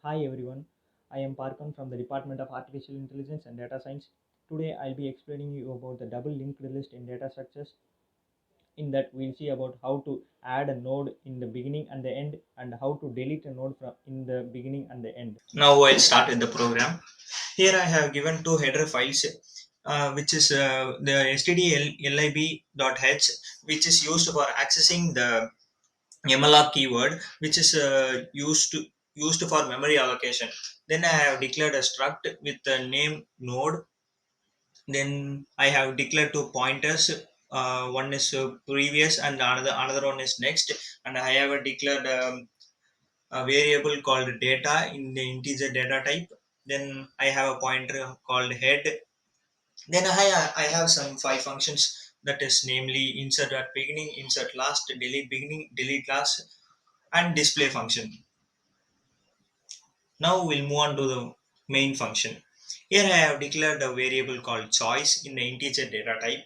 Hi everyone, I am Parkan from the Department of Artificial Intelligence and Data Science. Today I'll be explaining you about the double linked list in data structures. In that we'll see about how to add a node in the beginning and the end and how to delete a node from in the beginning and the end. Now I'll start with the program. Here I have given two header files, which is the stdlib.h, which is used for accessing the malloc keyword, which is used for memory allocation. Then I have declared a struct with the name node. Then I have declared two pointers. One is previous and another one is next. And I have declared a variable called data in the integer data type. Then I have a pointer called head. Then I have some five functions, that is namely insert at beginning, insert last, delete beginning, delete last, and display function. Now we'll move on to the main function. Here I have declared a variable called choice in the integer data type.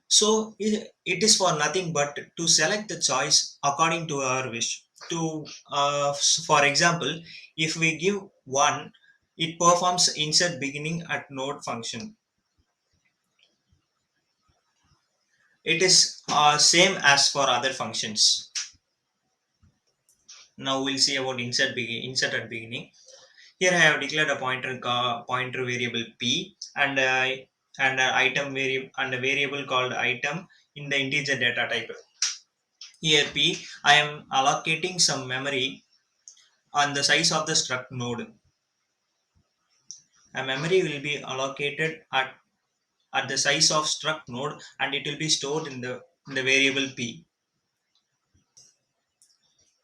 So it is for nothing but to select the choice according to our wish. To for example, if we give one, it performs insert beginning at node function. It is same as for other functions. Now we'll see about insert at beginning. Here I have declared a pointer variable p and an item variable and a variable called item in the integer data type. Here p, I am allocating some memory on the size of the struct node. A memory will be allocated at the size of struct node and it will be stored in the variable p.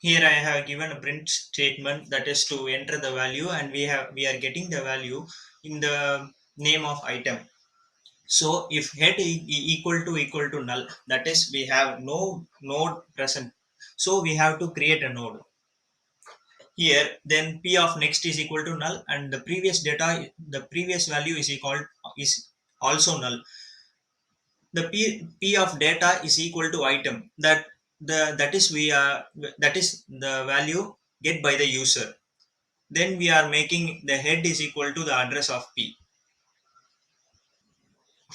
Here I have given a print statement, that is to enter the value, and we are getting the value in the name of item. So if head equal to null, that is we have no node present. So we have to create a node. Here then p of next is equal to null and the previous value is also null. The p of data is equal to item, that is we are that is the value get by the user. Then we are making the head is equal to the address of p.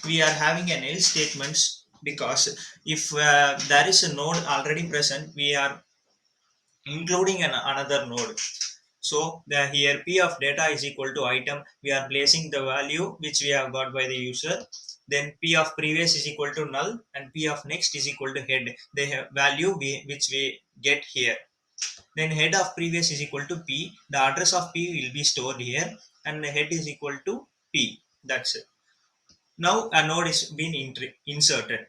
We are having an else statements because if there is a node already present, we are including another node. So the here p of data is equal to item. We are placing the value which we have got by the user. Then p of previous is equal to null and p of next is equal to head. The value which we get here. Then head of previous is equal to p. The address of p will be stored here and the head is equal to p. That's it. Now a node is been inserted.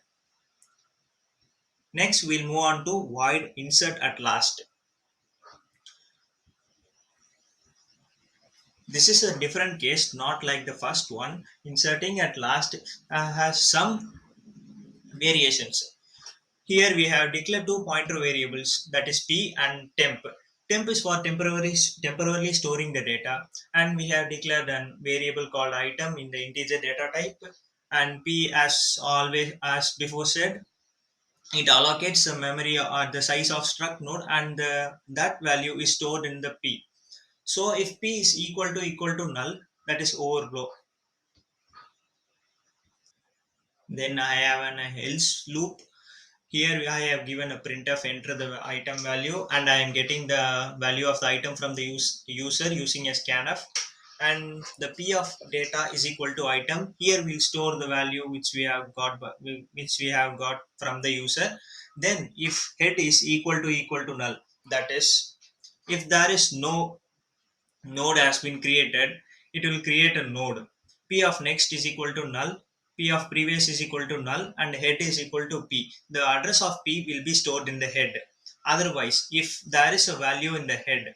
Next we'll move on to void insert at last. This is a different case, not like the first one. Inserting at last has some variations. Here we have declared two pointer variables, that is p and temp. Temp is for temporarily storing the data, and we have declared a variable called item in the integer data type. And p, as always, as before said, it allocates the memory at the size of struct node, and that value is stored in the p. So if p is equal to null, that is overflow. Then I have an else loop. Here I have given a printf enter the item value and I am getting the value of the item from the user using a scanf. And the p of data is equal to item. Here we'll store the value which we have got from the user. Then if head is equal to null, that is if there is no node has been created, it will create a node. P of next is equal to null, P of previous is equal to null, and head is equal to P. The address of P will be stored in the head. Otherwise, if there is a value in the head,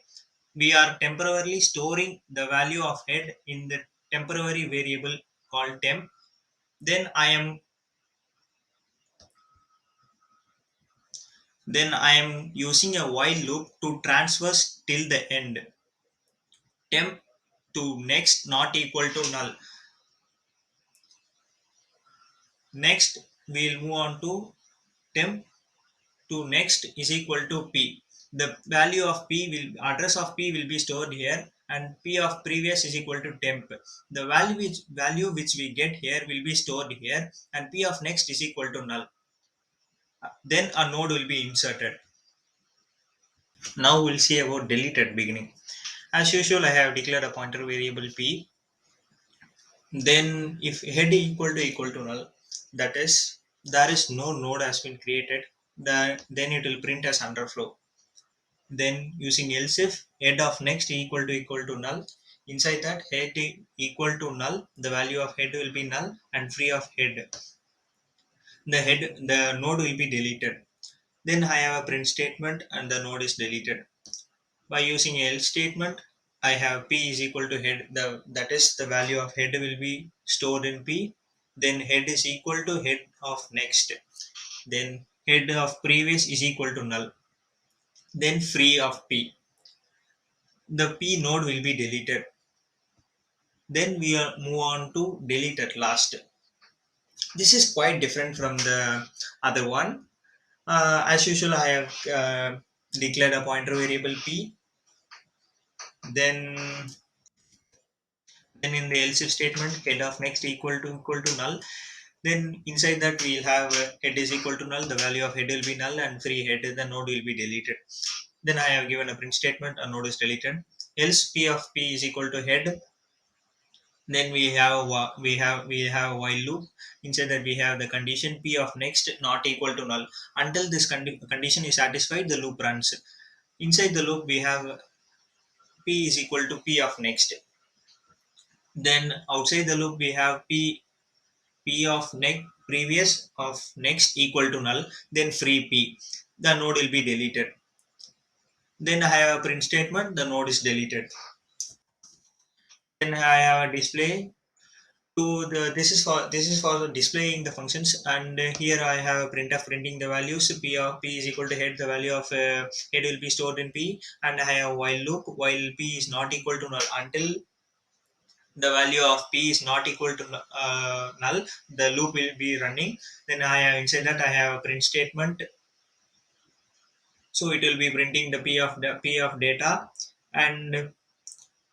we are temporarily storing the value of head in the temporary variable called temp. Then I am using a while loop to transfer till the end. Temp to next not equal to null. Next, we'll move on to temp to next is equal to p. The value of p will address of p will be stored here, and p of previous is equal to temp. The value which we get here will be stored here, and p of next is equal to null. Then a node will be inserted. Now we'll see about delete at beginning. As usual, I have declared a pointer variable p. Then if head equal to null, that is there is no node has been created, then it will print as underflow. Then using else if head of next equal to null, inside that head equal to null, the value of head will be null, and free of head, the node will be deleted. Then I have a print statement and the node is deleted. By using else statement, I have p is equal to head, that is the value of head will be stored in p. Then head is equal to head of next. Then head of previous is equal to null. Then free of p. The p node will be deleted. Then we move on to delete at last. This is quite different from the other one. As usual, I have declared a pointer variable p. Then then in the else if statement, head of next equal to null. Then inside that we'll have head is equal to null, the value of head will be null, and free head, the node will be deleted. Then I have given a print statement, a node is deleted. Else p of p is equal to head. Then we have a while loop. Inside that we have the condition p of next not equal to null. Until this condition is satisfied, the loop runs. Inside the loop we have p is equal to p of next. Then outside the loop we have p of next previous of next equal to null, then free p, the node will be deleted. Then I have a print statement, the node is deleted. Then I have a display to the this is for displaying the functions, and here I have a printf printing the values. P of p is equal to head, the value of head will be stored in p, and I have a while loop while p is not equal to null. Until the value of p is not equal to null, the loop will be running. Then I have inside that I have a print statement, so it will be printing the p of data, and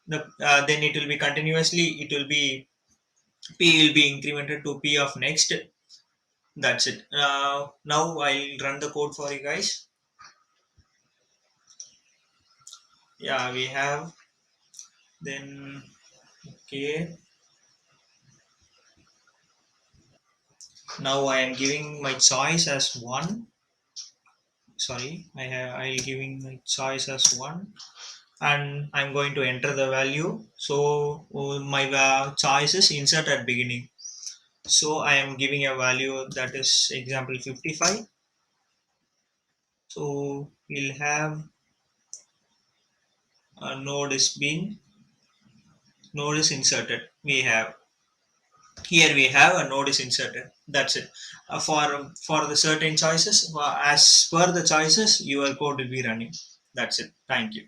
then it will be continuously, it will be p will be incremented to p of next. That's it. Now I'll run the code for you guys. Yeah, we have. Then okay, now I am giving my choice as 1. Sorry, I'll giving my choice as 1, and I'm going to enter the value. So my choice is insert at beginning. So I am giving a value that is example 55. So we'll have a node is inserted. We have here we have a node is inserted. That's it. For the certain choices, as per the choices, your code will be running. That's it. Thank you.